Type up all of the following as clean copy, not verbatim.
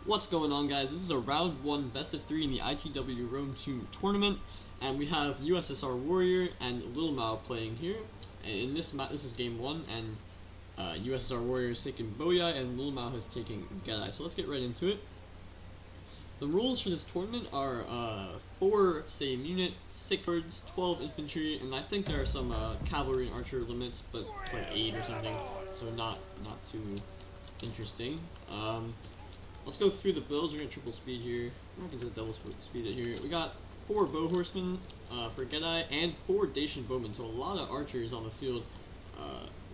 What's going on, guys? This is a round 1 best of 3 in the ITW Rome 2 tournament, and we have USSR Warrior and LILMAO playing here. In this is game 1, and USSR Warrior is taking Boii and LILMAO is taking Getae. So let's get right into it. The rules for this tournament are 4 same unit, 6 swords, 12 infantry, and I think there are some cavalry and archer limits, but it's like 8 or something, so not too interesting. Let's go through the builds. We're going to triple speed here. I can just double speed it here. We got 4 bow horsemen for Getae and 4 Dacian bowmen, so a lot of archers on the field.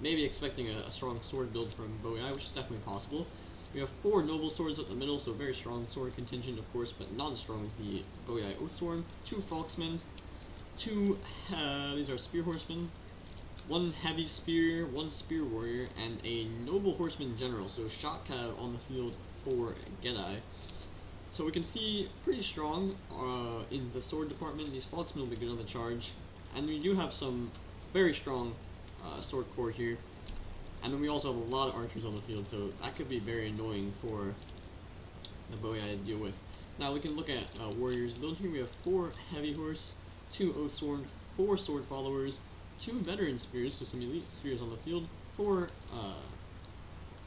Maybe expecting a strong sword build from Boii, which is definitely possible. We have 4 noble swords at the middle, so very strong sword contingent, of course, but not as strong as the Boii Oathsworn. 2 Falksmen, 2 these are spear horsemen, 1 heavy spear, 1 spear warrior, and a noble horseman general, so shot cav on the field for Getae. So we can see pretty strong in the sword department. These Falksmen will be good on the charge, and we do have some very strong sword core here, and then we also have a lot of archers on the field, so that could be very annoying for the Boii to deal with. Now we can look at warriors build here. We have 4 heavy horse, 2 Oathsworn, 4 sword followers, 2 veteran spears, so some elite spears on the field, 4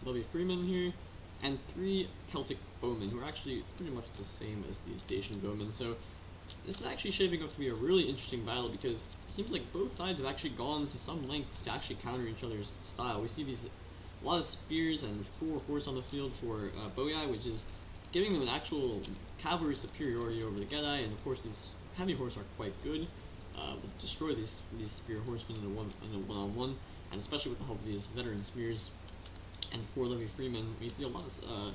Levy freemen here, and 3 Celtic bowmen, who are actually pretty much the same as these Dacian bowmen. So this is actually shaping up to be a really interesting battle, because it seems like both sides have actually gone to some lengths to actually counter each other's style. We see a lot of spears and 4 horse on the field for Boii, which is giving them an actual cavalry superiority over the Getae, and of course these heavy horse are quite good. Will destroy these spear horsemen in a one-on-one, and especially with the help of these veteran spears and 4 Levy freemen. We see a lot of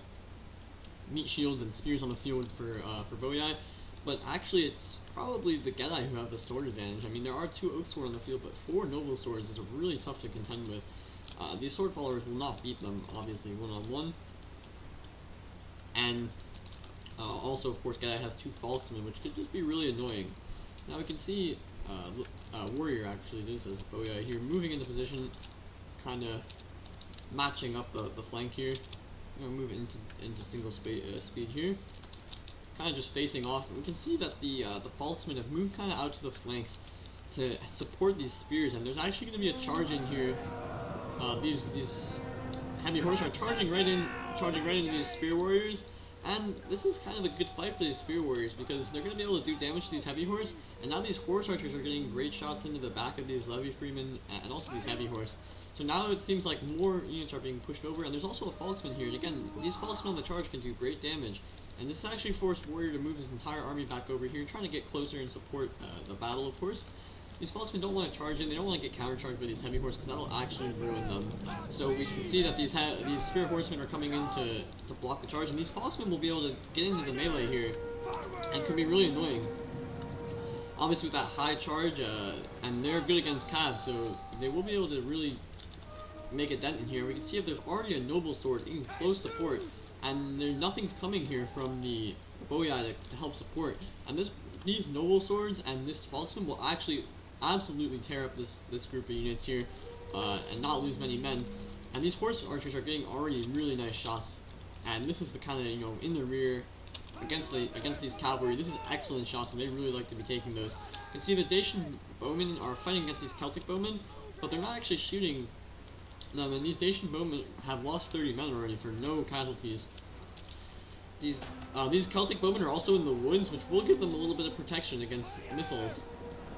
meat shields and spears on the field for Boii, but actually it's probably the Getae who have the sword advantage. I mean, there are 2 Oathsworn on the field, but 4 noble swords is really tough to contend with. These sword followers will not beat them, obviously, one-on-one. And also, of course, Getae has 2 Falksmen, which could just be really annoying. Now we can see Warrior actually does as Boii here, moving into position, kind of matching up the flank here. I'm going to move into single speed here, kind of just facing off. We can see that the Falksmen have moved kind of out to the flanks to support these spears, and there's actually going to be a charge in here. These heavy horse are charging right into these spear warriors, and this is kind of a good fight for these spear warriors, because they're going to be able to do damage to these heavy horse, and now these horse archers are getting great shots into the back of these Levy freemen and also these heavy horse. So now it seems like more units are being pushed over, and there's also a Falksman here, and again, these Falksmen on the charge can do great damage, and this actually forced Warrior to move his entire army back over here, trying to get closer and support the battle, of course. These Falksmen don't want to charge in, they don't want to get countercharged by these heavy horse, because that'll actually ruin them. So we can see that these spear horsemen are coming in to block the charge, and these Falksmen will be able to get into the melee here, and can be really annoying. Obviously with that high charge, and they're good against Cav, so they will be able to really make a dent in here. We can see if there's already a noble sword in close support, and nothing's coming here from the Boii to help support. And these noble swords and this Falksman will actually absolutely tear up this group of units here, and not lose many men. And these horse archers are getting already really nice shots, and this is the kind of, in the rear against these cavalry. This is excellent shots, and they really like to be taking those. You can see the Dacian bowmen are fighting against these Celtic bowmen, but they're not actually shooting them, and these Dacian bowmen have lost 30 men already for no casualties. These Celtic bowmen are also in the woods, which will give them a little bit of protection against missiles.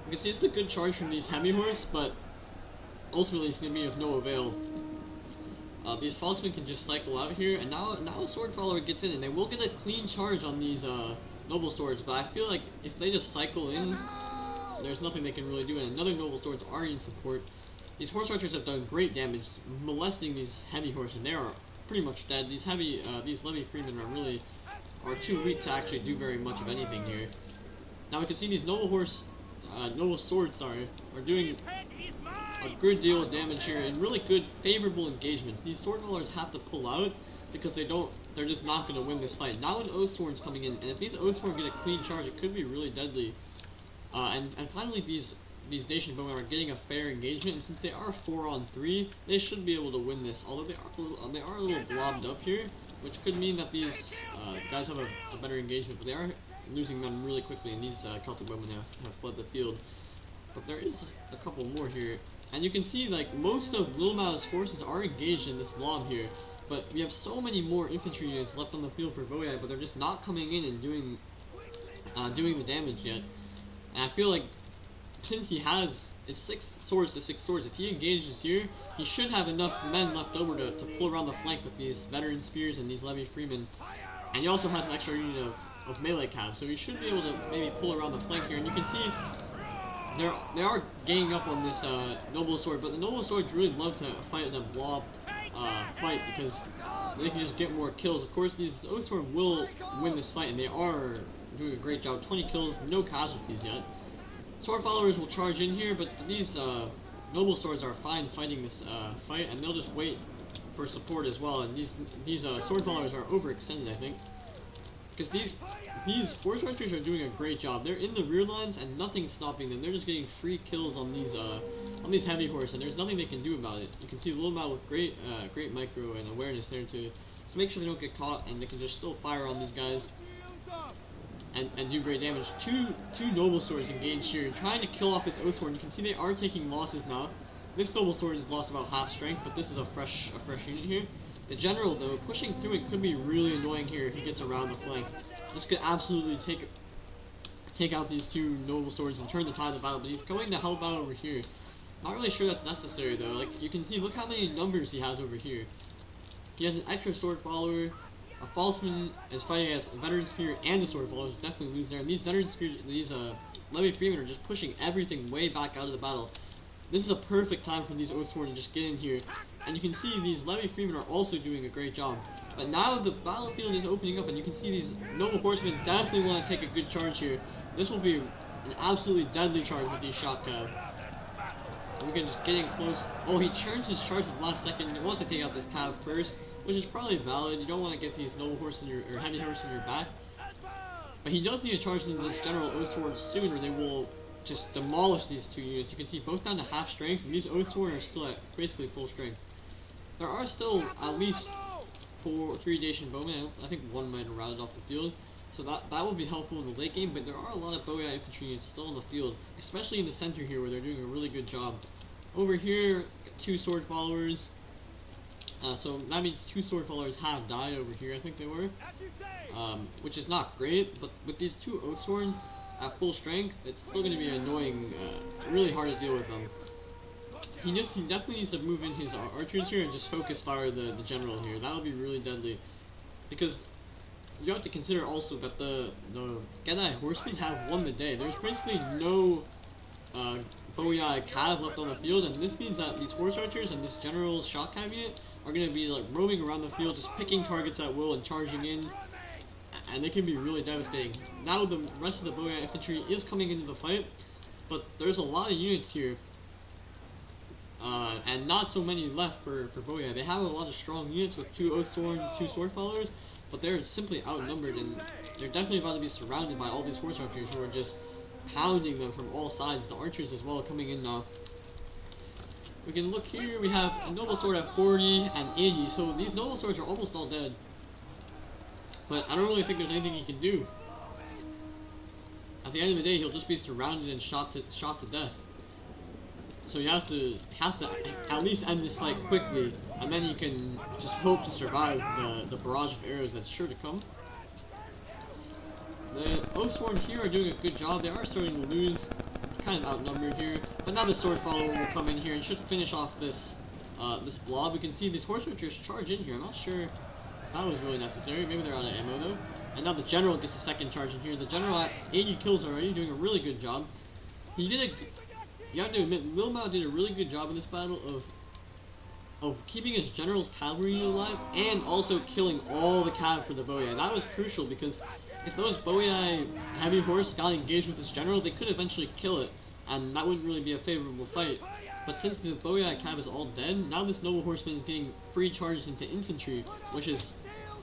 You can see it's a good charge from these heavy horse, but ultimately it's going to be of no avail. These Falksmen can just cycle out here, and now a sword follower gets in, and they will get a clean charge on these noble swords, but I feel like if they just cycle in, there's nothing they can really do, and another noble sword's already in support. These horse archers have done great damage, molesting these heavy horses. They are pretty much dead. These Levy freemen are too weak to actually do very much of anything here. Now we can see these noble swords are doing a good deal of damage here, and really good, favorable engagements. These sword followers have to pull out, because they're just not going to win this fight. Now an Oathsworn's coming in, and if these Oathsworn get a clean charge, it could be really deadly. And finally these Dacian bowmen are getting a fair engagement, and since they are 4-on-3, they should be able to win this. Although they are a little blobbed up here, which could mean that these guys have a better engagement, but they are losing them really quickly, and these Celtic women have fled the field. But there is a couple more here, and you can see like most of LILMAO's forces are engaged in this blob here, but we have so many more infantry units left on the field for Boii, but they're just not coming in and doing the damage yet. And I feel like since he has, it's 6 swords to 6 swords, if he engages here, he should have enough men left over to pull around the flank with these veteran spears and these levy freemen. And he also has an extra unit of melee cabs, so he should be able to maybe pull around the flank here. And you can see they are ganging up on this noble sword, but the noble swords really love to fight in a blob fight because they can just get more kills. Of course, these Oathsworn will win this fight, and they are doing a great job. 20 kills, no casualties yet. Sword followers will charge in here, but these noble swords are fine fighting this fight, and they'll just wait for support as well. And these sword followers are overextended, I think, because these force archers are doing a great job. They're in the rear lines, and nothing's stopping them. They're just getting free kills on these heavy horse, and there's nothing they can do about it. You can see LILMAO with great micro and awareness there to make sure they don't get caught, and they can just still fire on these guys and do great damage. Two noble swords engaged here, trying to kill off this Oathsworn. You can see they are taking losses now. This noble sword has lost about half strength, but this is a fresh unit here. The general, though, pushing through it could be really annoying here if he gets around the flank. This could absolutely take out these 2 noble swords and turn the tide of battle, but he's going to help out over here. Not really sure that's necessary, though. Like, you can see, look how many numbers he has over here. He has an extra sword follower. A Falsman is fighting as a veteran spear and a sword follower, definitely lose there. And these veteran spears, these levy freemen are just pushing everything way back out of the battle. This is a perfect time for these Oathsworn to just get in here. And you can see these levy freemen are also doing a great job. But now the battlefield is opening up, and you can see these noble horsemen definitely want to take a good charge here. This will be an absolutely deadly charge with these shot cab. And we can just get in close. Oh, he turns his charge at the last second. He wants to take out this cab first, which is probably valid. You don't want to get these noble horse or heavy horse in your back. But he does need to charge into this general Oathsworn soon, or they will just demolish these 2 units. You can see both down to half strength, and these Oathsworn are still at basically full strength. There are still at least 3 Dacian bowmen. I think 1 might have routed off the field, so that will be helpful in the late game. But there are a lot of Boii infantry units still in the field, especially in the center here, where they're doing a really good job. Over here, 2 sword followers. So that means 2 sword followers have died over here. I think they were, which is not great. But with these 2 Oathsworn at full strength, it's still going to be annoying. Really hard to deal with them. He definitely needs to move in his archers here and just focus fire the general here. That would be really deadly, because you have to consider also that the Getae horsemen have won the day. There's basically no Boii cav left on the field, and this means that these horse archers and this general's shot cav unit are going to be like roaming around the field, just picking targets at will and charging in, and they can be really devastating. Now the rest of the Boii infantry is coming into the fight, but there's a lot of units here. And not so many left for Boii. They have a lot of strong units with 2 Oathsworn, 2 sword followers, but they're simply outnumbered, and they're definitely about to be surrounded by all these horse archers who are just pounding them from all sides. The archers as well coming in now. We can look here, we have a noble sword at 40 and 80, so these noble swords are almost all dead. But I don't really think there's anything he can do. At the end of the day, he'll just be surrounded and shot to death. So he has to at least end this fight quickly, and then he can just hope to survive the barrage of arrows that's sure to come. The Oathsworn here are doing a good job. They are starting to lose, kind of outnumbered here, but now the sword follower will come in here and should finish off this blob. We can see these horse archers charge in here. I'm not sure if that was really necessary. Maybe they're out of ammo though. And now the general gets a second charge in here. The general at 80 kills already, doing a really good job. You have to admit, LILMAO did a really good job in this battle of keeping his general's cavalry unit alive and also killing all the cav for the Boii. That was crucial, because if those Boii heavy horse got engaged with this general, they could eventually kill it, and that wouldn't really be a favorable fight. But since the Boii cav is all dead, now this noble horseman is getting free charges into infantry, which is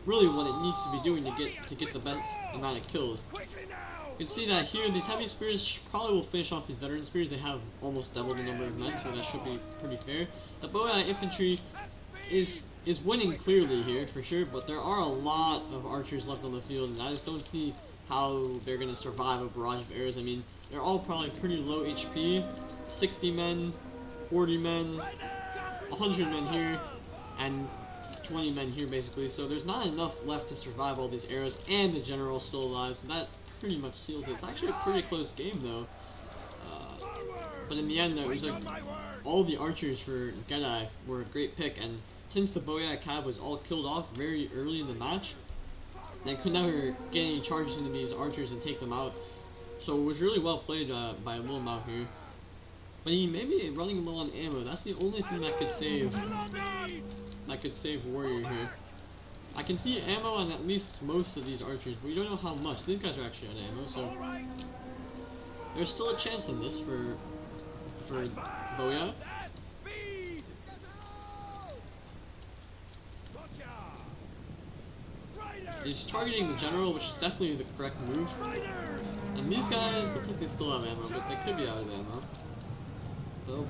really what it needs to be doing to get the best amount of kills. You can see that here, these heavy spears probably will finish off these veteran spears. They have almost double the number of men, so that should be pretty fair. The Boii infantry is is winning clearly here for sure, but there are a lot of archers left on the field, and I just don't see how they're going to survive a barrage of arrows. I mean, they're all probably pretty low HP, 60 men, 40 men, 100 men here, and 20 men here basically, so there's not enough left to survive all these arrows, and the general's still alive, so that pretty much seals it. It's actually a pretty close game though, but in the end it was like all the archers for Getae were a great pick, and since the Boii cav was all killed off very early in the match, they could never get any charges into these archers and take them out, so it was really well played by LILMAO here. But he may be running low on ammo. That's the only thing that could save Warrior here. I can see ammo on at least most of these archers, but we don't know how much. These guys are actually out of ammo, so there's still a chance in this for Boii. He's targeting the general, which is definitely the correct move. And these guys look like they still have ammo, but they could be out of ammo. So,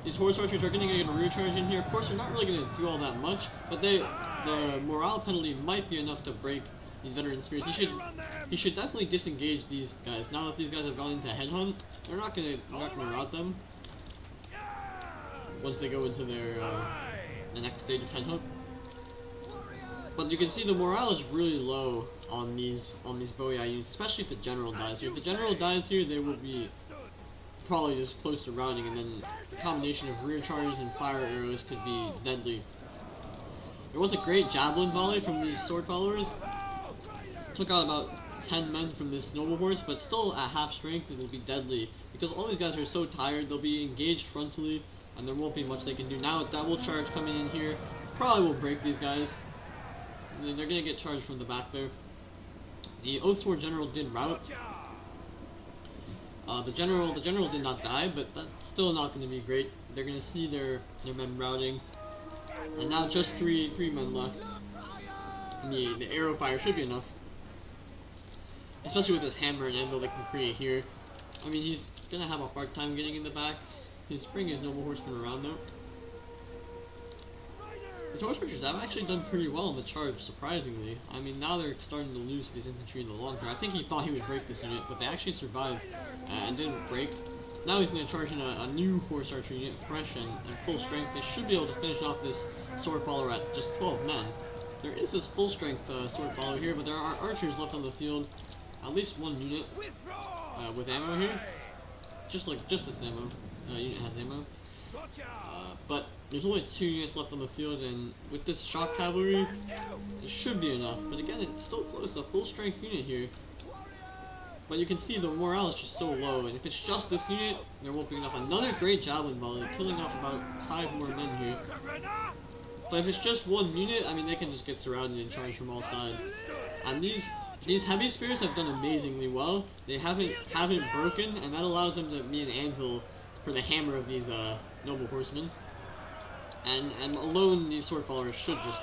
these horse archers are going to get a rear charge in here. Of course, they're not really going to do all that much, but the morale penalty might be enough to break these veteran spears. He should definitely disengage these guys. Now that these guys have gone into headhunt, they're not going to rout them once they go into their the next stage of headhunt. But you can see the morale is really low on these Boii units, especially if the general dies here. If the general dies here, they will be probably just close to routing, and then the combination of rear charges and fire arrows could be deadly. There was a great javelin volley from these sword followers. Took out about 10 men from this noble horse, but still at half strength it will be deadly, because all these guys are so tired. They'll be engaged frontally, and there won't be much they can do. Now a double charge coming in here probably will break these guys. They're going to get charged from the back there. The Oathsword general did rout. The general did not die, but that's still not going to be great. They're going to see their men routing, and now just three men left. And the arrow fire should be enough, especially with this hammer and anvil they can create here. I mean, he's going to have a hard time getting in the back. He's bringing his noble horsemen around though. These horse archers have actually done pretty well in the charge, surprisingly. I mean, now they're starting to lose these infantry in the long term. I think he thought he would break this unit, but they actually survived and didn't break. Now he's going to charge in a new horse archer unit, fresh and full strength. They should be able to finish off this sword follower at just 12 men. There is this full strength sword follower here, but there are archers left on the field. At least one unit with ammo here. Just this ammo. Unit has ammo. But there's only 2 units left on the field, and with this shock cavalry, it should be enough. But again, it's still close, a full strength unit here. But you can see the morale is just so low, and if it's just this unit, there won't be enough. Another great javelin volley, killing off about 5 more men here. But if it's just one unit, I mean, they can just get surrounded and charged from all sides. And these heavy spears have done amazingly well. They haven't broken, and that allows them to be an anvil for the hammer of these noble horsemen. And alone, these sword followers should just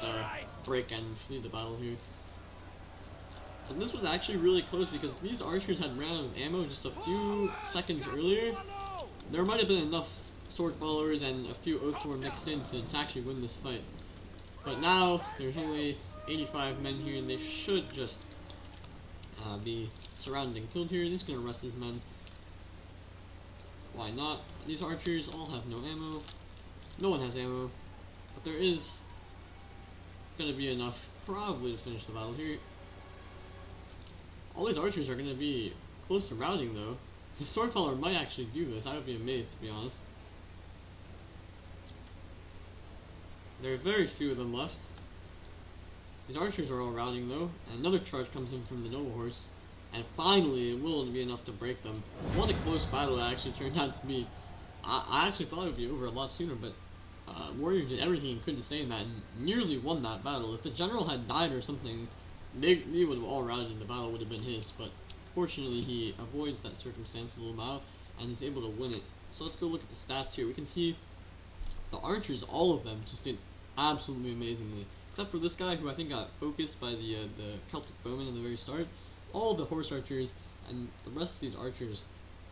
break and flee the battle here. And this was actually really close, because these archers had ran out of ammo just a few seconds earlier. There might have been enough sword followers and a few Oathsword mixed in to actually win this fight. But now, there's only 85 men here, and they should just be surrounded and killed here. He's going to arrest his men. Why not? These archers all have no ammo. No one has ammo. But there is going to be enough probably to finish the battle here. All these archers are going to be close to routing though. The sword follower might actually do this. I would be amazed, to be honest. There are very few of them left. These archers are all routing though, and another charge comes in from the noble horse. And finally, it will be enough to break them. What a close battle it actually turned out to be. I actually thought it would be over a lot sooner, but Warrior did everything he could to save that and nearly won that battle. If the general had died or something, they would have all routed and the battle would have been his. But fortunately, he avoids that circumstance, LILMAO, and he's able to win it. So let's go look at the stats here. We can see the archers, all of them, just did absolutely amazingly. Except for this guy, who I think got focused by the Celtic bowman in the very start. All the horse archers and the rest of these archers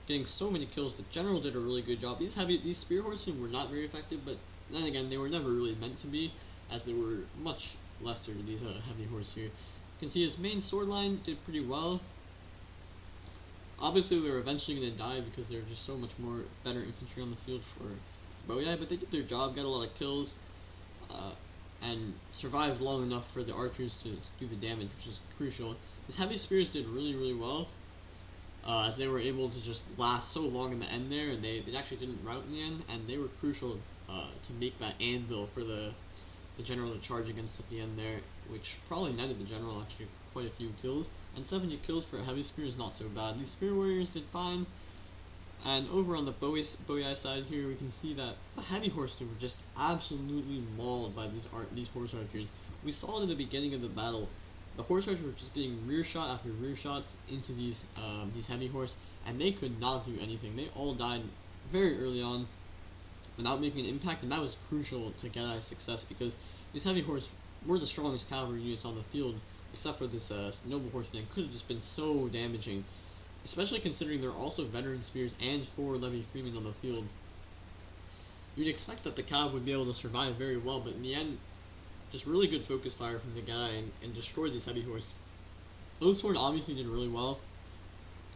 getting so many kills. The general did a really good job. These spear horsemen were not very effective, but then again, they were never really meant to be. as they were much lesser, these heavy horse here. You can see his main sword line did pretty well. Obviously, they were eventually going to die because they're just so much more better infantry on the field for Boii, but they did their job, got a lot of kills, and survived long enough for the archers to do the damage, which is crucial. His heavy spears did really, really well, as they were able to just last so long in the end there, and they actually didn't rout in the end, and they were crucial to make that anvil for the general to charge against at the end there, which probably netted the general actually quite a few kills. And 70 kills for a heavy spear is not so bad. These spear warriors did fine. And over on the Boii side here, we can see that the heavy horsemen were just absolutely mauled by these horse archers. We saw it in the beginning of the battle. The horse archers were just getting rear shot after rear shots into these heavy horse, and they could not do anything. They all died very early on without making an impact, and that was crucial to Getae's success because these heavy horse were the strongest cavalry units on the field, except for this noble horseman. It could have just been so damaging, especially considering there are also veteran spears and 4 levy freemen on the field. You'd expect that the cav would be able to survive very well, but in the end, just really good focus fire from the Getae and destroyed these heavy horse. Oathsworn obviously did really well.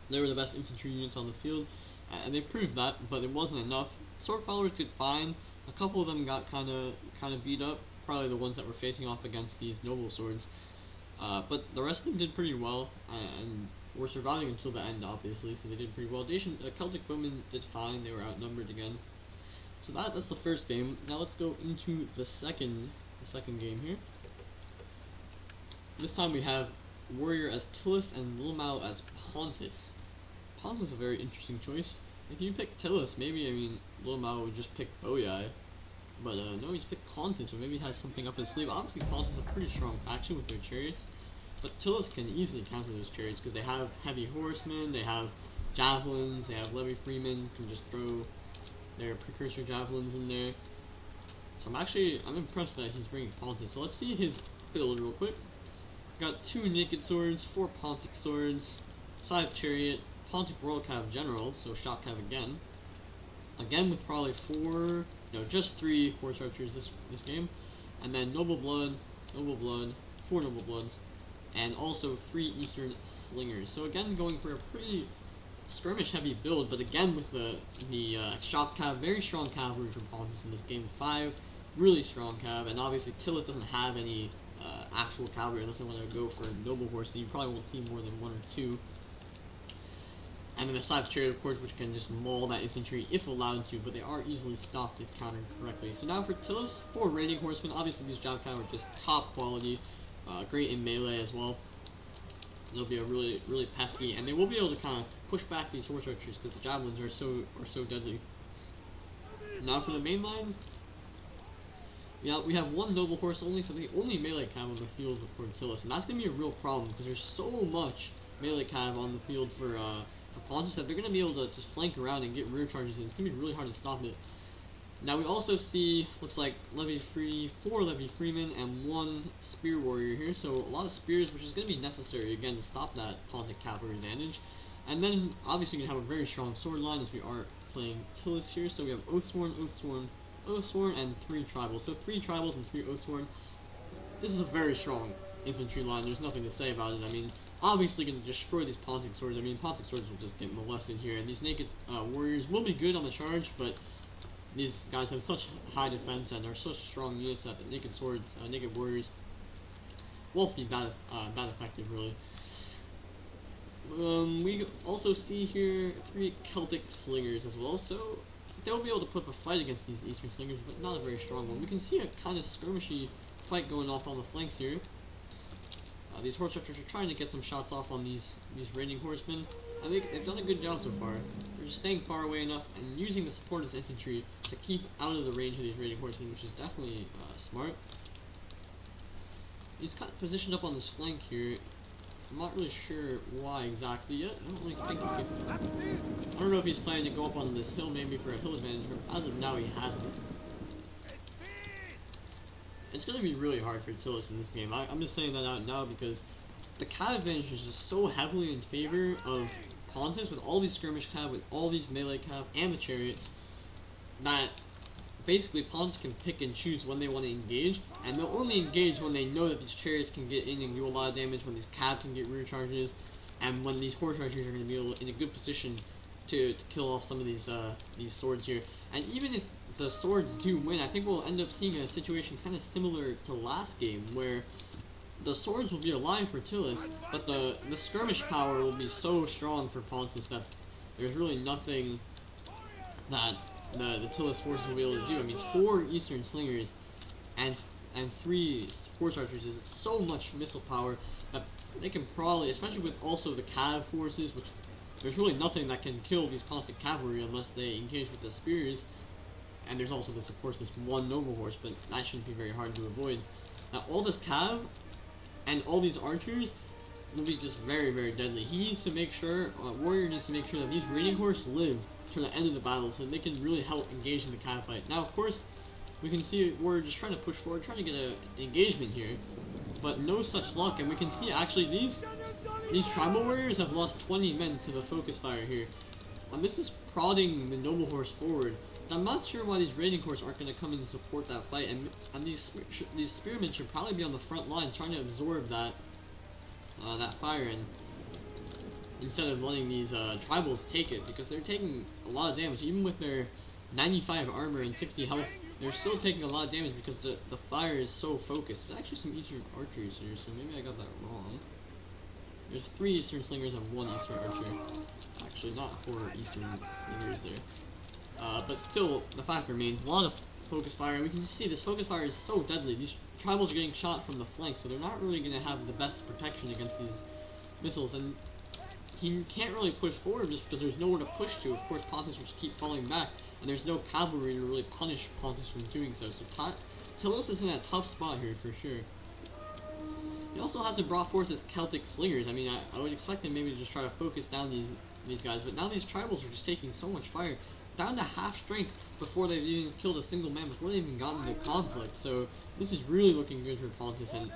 They were the best infantry units on the field, and they proved that, but it wasn't enough. Sword followers did fine. A couple of them got kind of beat up, probably the ones that were facing off against these noble swords. But the rest of them did pretty well, and were surviving until the end, obviously, so they did pretty well. Celtic bowmen did fine, they were outnumbered again. So that's the first game. Now let's go into the second game here. This time we have Warrior as Tylis and LILMAO as Pontus. Pontus is a very interesting choice. If you pick Tylis, maybe, LILMAO would just pick Boii. But no, he's picked Pontus, or maybe he has something up his sleeve. Obviously, Pontus is a pretty strong faction with their chariots, but Tylis can easily counter those chariots because they have heavy horsemen, they have javelins, they have levy freemen, can just throw their precursor javelins in there. So I'm impressed that he's bringing Pontus. So let's see his build real quick. Got 2 naked swords, 4 Pontic swords, 5 chariot, Pontic royal cav general, so shock cav again. Again with probably just 3 horse archers this game, and then noble blood, 4 noble bloods, and also 3 eastern slingers. So again, going for a pretty skirmish heavy build, but again with the shock cav, very strong cavalry from Pontus in this game. 5 really strong cav, and obviously Tylis doesn't have any actual cavalry unless they want to go for noble horse, so you probably won't see more than 1 or 2. And then the 5 chariot, of course, which can just maul that infantry if allowed to, but they are easily stopped if countered correctly. So now for Tylis, 4 raiding horsemen. Obviously these job cav are just top quality, great in melee as well. They'll be a really, really pesky, and they will be able to kind of push back these horse archers because the javelins are so deadly. Now for the main line, we have 1 noble horse only, so the only melee cav on the field for Tylis, and that's going to be a real problem because there's so much melee cav on the field for Pontus that they're going to be able to just flank around and get rear charges in. It's going to be really hard to stop it. Now we also see, looks like 4 levy freemen and 1 spear warrior here, so a lot of spears, which is going to be necessary again to stop that Pontic cavalry advantage. And then obviously you're going to have a very strong sword line as we are playing Tylis here, so we have Oathsworn, and 3 tribals. So 3 tribals and 3 Oathsworn. This is a very strong infantry line, there's nothing to say about it. Obviously going to destroy these Pontic swords. Pontic swords will just get molested here, and these naked warriors will be good on the charge, but these guys have such high defense and are such strong units that the naked swords, naked warriors won't be that effective, really. We also see here 3 Celtic slingers as well, so they'll be able to put up a fight against these eastern slingers, but not a very strong one. We can see a kind of skirmishy fight going off on the flanks here. These horse archers are trying to get some shots off on these raiding horsemen, and they've done a good job so far. They're just staying far away enough and using the support as infantry to keep out of the range of these raiding horsemen, which is definitely smart. He's kind of positioned up on this flank here. I'm not really sure why exactly yet. I don't really think he can. I don't know if he's planning to go up on this hill maybe for a hill advantage, but as of now he hasn't. It's going to be really hard for Tylis in this game. I'm just saying that out now because the cav advantage is just so heavily in favor of Pontus with all these skirmish cav, with all these melee cav, and the chariots, that basically Pontus can pick and choose when they want to engage, and they'll only engage when they know that these chariots can get in and do a lot of damage, when these cabs can get rear charges, and when these horse archers are going to be in a good position to kill off some of these swords here. And even if the swords do win, I think we'll end up seeing a situation kind of similar to last game, where the swords will be alive for Tylis, but the skirmish power will be so strong for Pontus that there's really nothing that the Tylis forces will be able to do. I mean, 4 Eastern Slingers and 3 Horse Archers is so much missile power that they can probably, especially with also the Cav forces, which there's really nothing that can kill these constant cavalry unless they engage with the spears. And there's also this, of course, this one noble horse, but that shouldn't be very hard to avoid. Now, all this Cav and all these archers will be just very, very deadly. He needs to make sure, Warrior needs to make sure that these raiding horse live to the end of the battle, so they can really help engage in the Cav fight. Now, of course, we can see Warrior just trying to push forward, trying to get an engagement here, but no such luck. And we can see actually these tribal warriors have lost 20 men to the focus fire here. And this is prodding the noble horse forward. I'm not sure why these raiding horse aren't going to come in and support that fight, and these spearmen should probably be on the front lines trying to absorb that fire, and instead of letting these tribals take it, because they're taking a lot of damage. Even with their 95 armor and 60 health, they're still taking a lot of damage because the fire is so focused. There's actually some Eastern archers here, so maybe I got that wrong. There's 3 Eastern Slingers and 1 Eastern Archer. Actually, not 4 Eastern Slingers there. But still, the fact remains, a lot of focus fire, and we can just see this focus fire is so deadly. These tribals are getting shot from the flank, so they're not really going to have the best protection against these missiles, and he can't really push forward just because there's nowhere to push to. Of course, Pontus will just keep falling back, and there's no cavalry to really punish Pontus from doing so. So Tylis is in a tough spot here for sure. He also hasn't brought forth his Celtic slingers. I mean, I would expect him maybe to just try to focus down these guys, but now these tribals are just taking so much fire, down to half strength before they've even killed a single man, before they've even gotten into conflict. So this is really looking good for Pontus, and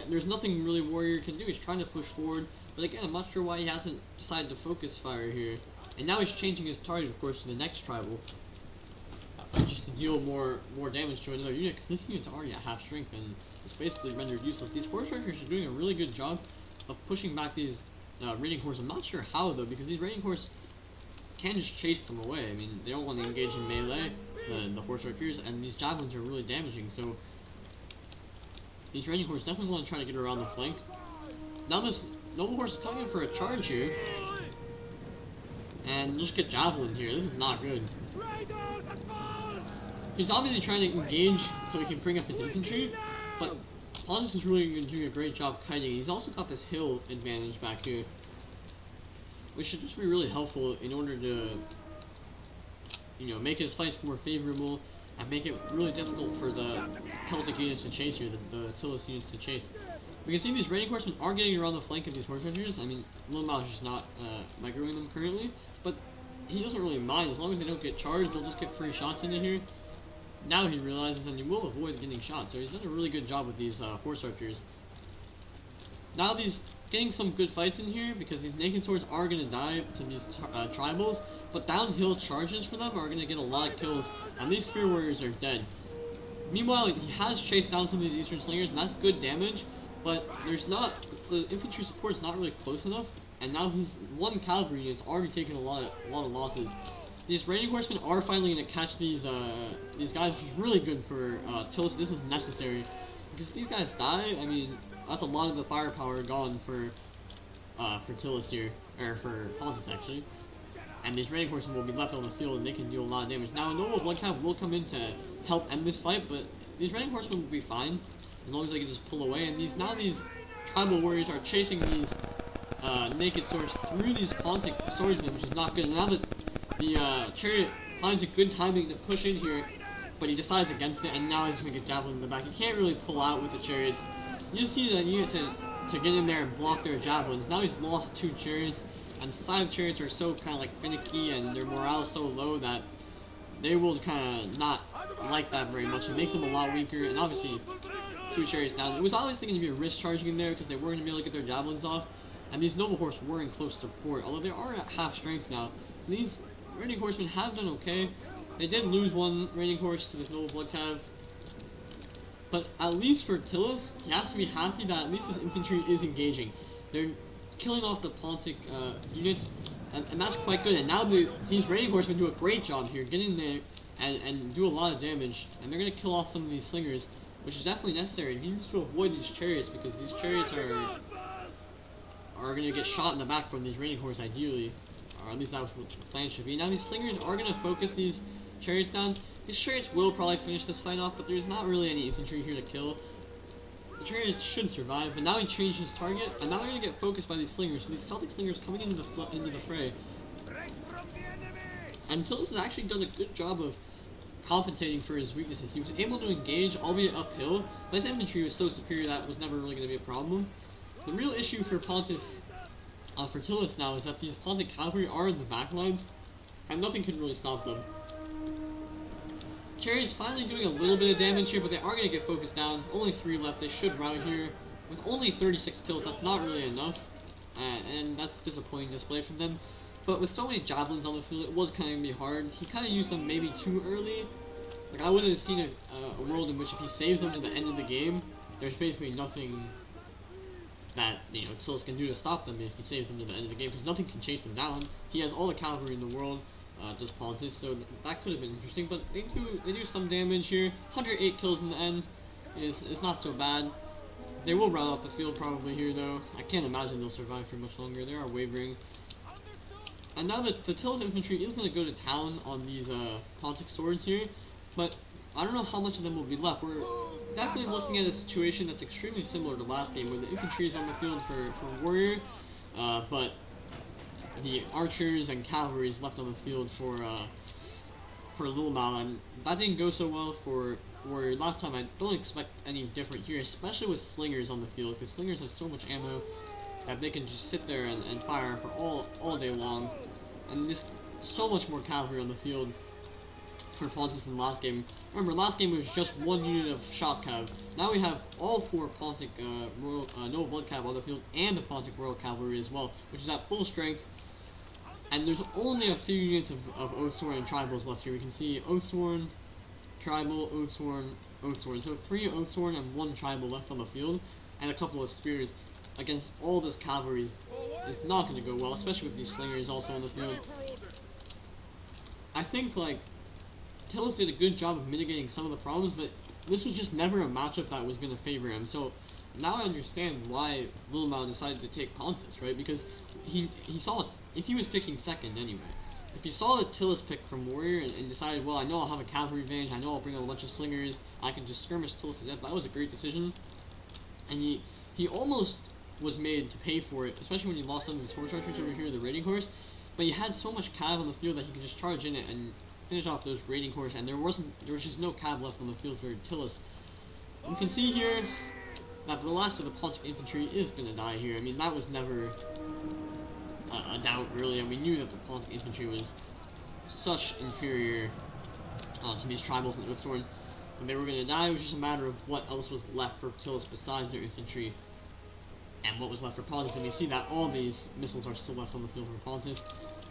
there's nothing really Warrior can do. He's trying to push forward, but again, I'm not sure why he hasn't decided to focus fire here. And now he's changing his target, of course, to the next tribal, just to deal more damage to another unit, because this unit's already at half strength, and it's basically rendered useless. These force archers are doing a really good job of pushing back these raiding horse. I'm not sure how, though, because these raiding horse can just chase them away. I mean, they don't want to engage in melee, the horse archers, and these javelins are really damaging, so these raiding horse definitely want to try to get around the flank. Now this noble horse is coming in for a charge here, and just get javelin here. This is not good. He's obviously trying to engage so he can bring up his infantry, but Pontus is really doing a great job kiting. He's also got this hill advantage back here, which should just be really helpful in order to, you know, make his fights more favorable and make it really difficult for the Celtic units to chase here, the Tylis units to chase. We can see these raiding horsemen are getting around the flank of these horse archers. I mean, LILMAO is just not microing them currently, but he doesn't really mind. As long as they don't get charged, they'll just get free shots into here. Now he realizes, and he will avoid getting shot, so he's done a really good job with these horse archers. Now these getting some good fights in here, because these naked swords are going to die to these tribals, but downhill charges for them are going to get a lot of kills, and these spear warriors are dead. Meanwhile, he has chased down some of these Eastern Slingers, and that's good damage, but the infantry support is not really close enough, and now his one cavalry unit's already taken a lot of losses. These raiding horsemen are finally going to catch these guys, which is really good for Tylis. This is necessary, because if these guys die, I mean, that's a lot of the firepower gone for Tylis here, or for Pontus actually. And these raiding horsemen will be left on the field, and they can deal a lot of damage. Now, a noble blood cav will come in to help end this fight, but these raiding horsemen will be fine as long as they can just pull away. And these tribal warriors are chasing these naked swords through these Pontic swordsmen, which is not good. And now the chariot finds a good timing to push in here, but he decides against it, and now he's going to get javelin in the back. He can't really pull out with the chariots. You just need a unit to get in there and block their javelins. Now he's lost 2 chariots, and the side chariots are so kind of like finicky, and their morale is so low that they will kind of not like that very much. It makes them a lot weaker, and obviously 2 chariots down. It was obviously going to be a risk charging in there because they weren't going to be able to get their javelins off, and these noble horse were in close support, although they are at half strength now. So these raiding horsemen have done okay, They did lose one raiding horse to this noble blood cav, but at least for Tylis, he has to be happy that at least his infantry is engaging. They're killing off the Pontic units, and that's quite good. And now these raiding horsemen do a great job here, getting there and do a lot of damage. And they're going to kill off some of these slingers, which is definitely necessary. He needs to avoid these chariots, because these chariots are going to get shot in the back from these raiding horses, ideally. Or at least that was what the plan should be. Now these slingers are going to focus these chariots down. These chariots will probably finish this fight off, but there's not really any infantry here to kill. The chariots should survive, but now he changed his target, and now they're going to get focused by these slingers. So these Celtic slingers coming into the fray. And Tylis has actually done a good job of compensating for his weaknesses. He was able to engage, albeit uphill, but his infantry was so superior that it was never really going to be a problem. The real issue for Pontus, for Tylis now, is that these Pontic cavalry are in the backlines, and nothing can really stop them. Chariots finally doing a little bit of damage here, but they are going to get focused down. Only 3 left. They should rout here. With only 36 kills, that's not really enough, and that's a disappointing display from them. But with so many javelins on the field, it was kind of going to be hard. He kind of used them maybe too early. Like, I wouldn't have seen a world in which if he saves them to the end of the game, there's basically nothing that, Tylis can do to stop them if he saves them to the end of the game, because nothing can chase them down. He has all the cavalry in the world. Does Pontus, so that could have been interesting, but they do some damage here. 108 kills in the end is not so bad. They will run off the field probably here, though. I can't imagine they'll survive for much longer. They are wavering. And now that the Tylis infantry is going to go to town on these Pontic swords here, but I don't know how much of them will be left. We're definitely looking at a situation that's extremely similar to last game, where the infantry is on the field for Warrior, but the archers and cavalry is left on the field for LILMAO, and that didn't go so well for Warrior last time. I don't expect any different here, especially with slingers on the field, because slingers have so much ammo that they can just sit there and fire for all day long. And there's so much more cavalry on the field for Pontus than last game. Remember, last game it was just 1 unit of shot cav. Now we have all 4 Pontic Noble Blood cav on the field, and the Pontic Royal Cavalry as well, which is at full strength. And there's only a few units of Oathsworn and Tribals left here. We can see Oathsworn, Tribal, Oathsworn, Oathsworn. So 3 Oathsworn and 1 Tribal left on the field, and a couple of spears. Against all this cavalry is not going to go well, especially with these slingers also on the field. I think, like, Tylis did a good job of mitigating some of the problems, but this was just never a matchup that was going to favor him. So now I understand why LILMAO decided to take Pontus, right? Because he saw it. If he was picking second anyway, if he saw the Tylis pick from Warrior and decided, well, I know I'll have a cavalry advantage, I know I'll bring a bunch of slingers, I can just skirmish Tylis to death, that was a great decision. And he almost was made to pay for it, especially when he lost some of his horse archers over here, the raiding horse. But he had so much cav on the field that he could just charge in it and finish off those raiding horse, and there was just no cav left on the field for Tylis. You can see here that the last of the Pontic infantry is going to die here. I mean, that was never a doubt, really, and we knew that the Pontic infantry was such inferior to these Tribals and Oathsworn, and they were going to die. It was just a matter of what else was left for Tylis besides their infantry, and what was left for Pontus. And we see that all these missiles are still left on the field for Pontus,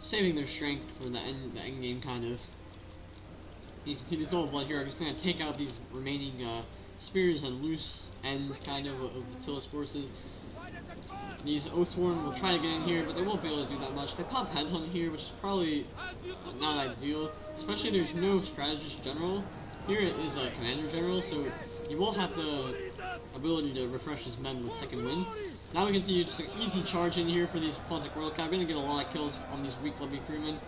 saving their strength for the end game, kind of. You can see these Noble Blood here are just going to take out these remaining spears and loose ends, kind of the Tylis forces. These Oathsworn will try to get in here, but they won't be able to do that much. They pop Headhunt here, which is probably not ideal, especially there's no Strategist General. Here it is a Commander General, so you won't have the ability to refresh his men with Second Wind. Now we can see just an easy charge in here for these Pontic Royal Cav. We're going to get a lot of kills on these weak Lubby crewmen.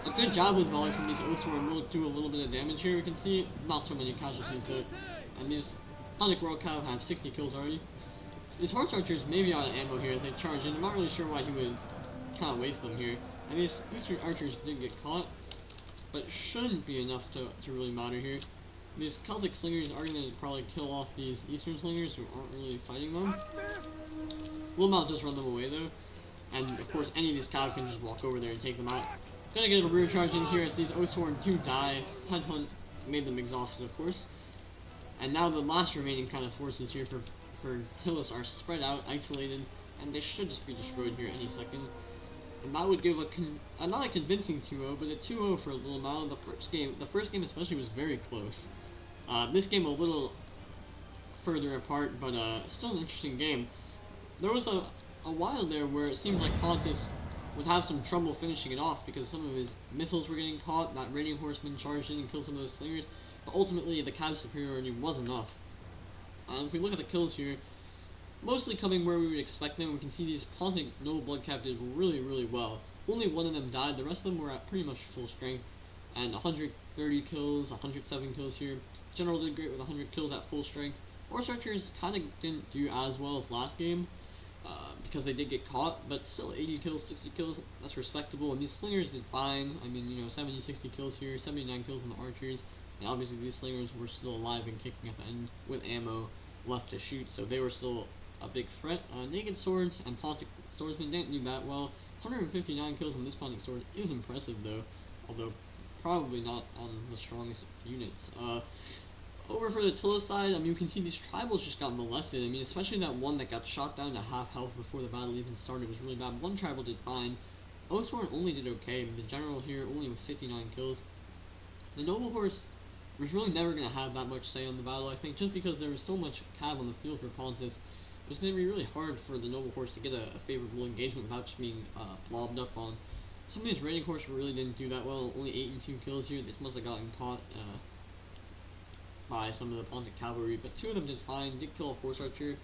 A good javelin with volley from these Oathsworn will do a little bit of damage here. We can see not so many casualties though. And these Pontic Royal Cav have 60 kills already. These horse archers may be out of ammo here as they charge in. I'm not really sure why he would kind of waste them here. And these Eastern archers did get caught, but shouldn't be enough to really matter here. These Celtic slingers are going to probably kill off these Eastern slingers who aren't really fighting them. LILMAO does run them away though, and of course any of these cav can just walk over there and take them out. Gonna get a rear charge in here as these Oathsworn do die. Headhunt made them exhausted, of course. And now the last remaining kind of forces here for Tylis are spread out, isolated, and they should just be destroyed here any second. And that would give not a convincing 2-0, but a 2-0 for LILMAO. The first game especially was very close. This game a little further apart, but still an interesting game. There was a while there where it seemed like Pontus would have some trouble finishing it off because some of his missiles were getting caught, that Radiant Horseman charged in and killed some of those slingers, but ultimately the cav superiority was enough. If we look at the kills here, mostly coming where we would expect them. We can see these Pontic Noble Blood Cav did really, really well. Only one of them died, the rest of them were at pretty much full strength, and 130 kills, 107 kills here. General did great with 100 kills at full strength. Force Archers kind of didn't do as well as last game, because they did get caught, but still 80 kills, 60 kills, that's respectable, and these Slingers did fine. I mean, 70, 60 kills here, 79 kills on the Archers, and obviously these Slingers were still alive and kicking at the end with ammo left to shoot, so they were still a big threat. Naked Swords and Pontic Swordsmen didn't do that well. 159 kills on this Pontic Sword is impressive though, although probably not on the strongest units. Over for the Tylis side, you can see these tribals just got molested. Especially that one that got shot down to half health before the battle even started was really bad. One tribal did fine. Osborne only did okay. The general here only with 59 kills. The Noble Horse was really never going to have that much say on the battle, I think, just because there was so much cav on the field for Pontus. It was going to be really hard for the Noble Horse to get a favorable engagement without just being blobbed up on. Some of these Raiding Horse really didn't do that well. Only 8 and 2 kills here. They must have gotten caught by some of the Pontic cavalry, but 2 of them did fine. Did kill a Force Archer,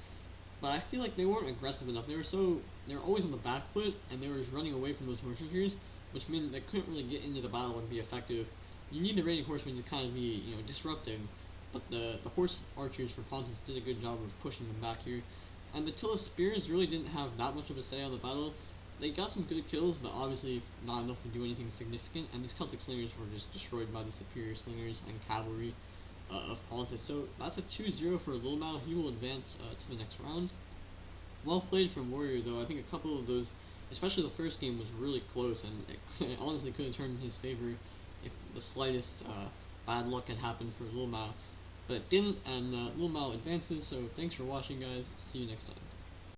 but I feel like they weren't aggressive enough. They were always on the back foot, and they were just running away from those Horse Archers, which meant they couldn't really get into the battle and be effective. You need the Raiding Horsemen to kind of be, disruptive, but the Horse Archers for Pontus did a good job of pushing them back here. And the Tylis Spears really didn't have that much of a say on the battle. They got some good kills, but obviously not enough to do anything significant, and these Celtic Slingers were just destroyed by the superior Slingers and cavalry of Pontus. So that's a 2-0 for LILMAO. He will advance to the next round. Well played from Warrior, though. I think a couple of those, especially the first game, was really close, and it honestly could have turned in his favor if the slightest bad luck had happened for LILMAO. But it didn't, and LILMAO advances, so thanks for watching, guys. See you next time.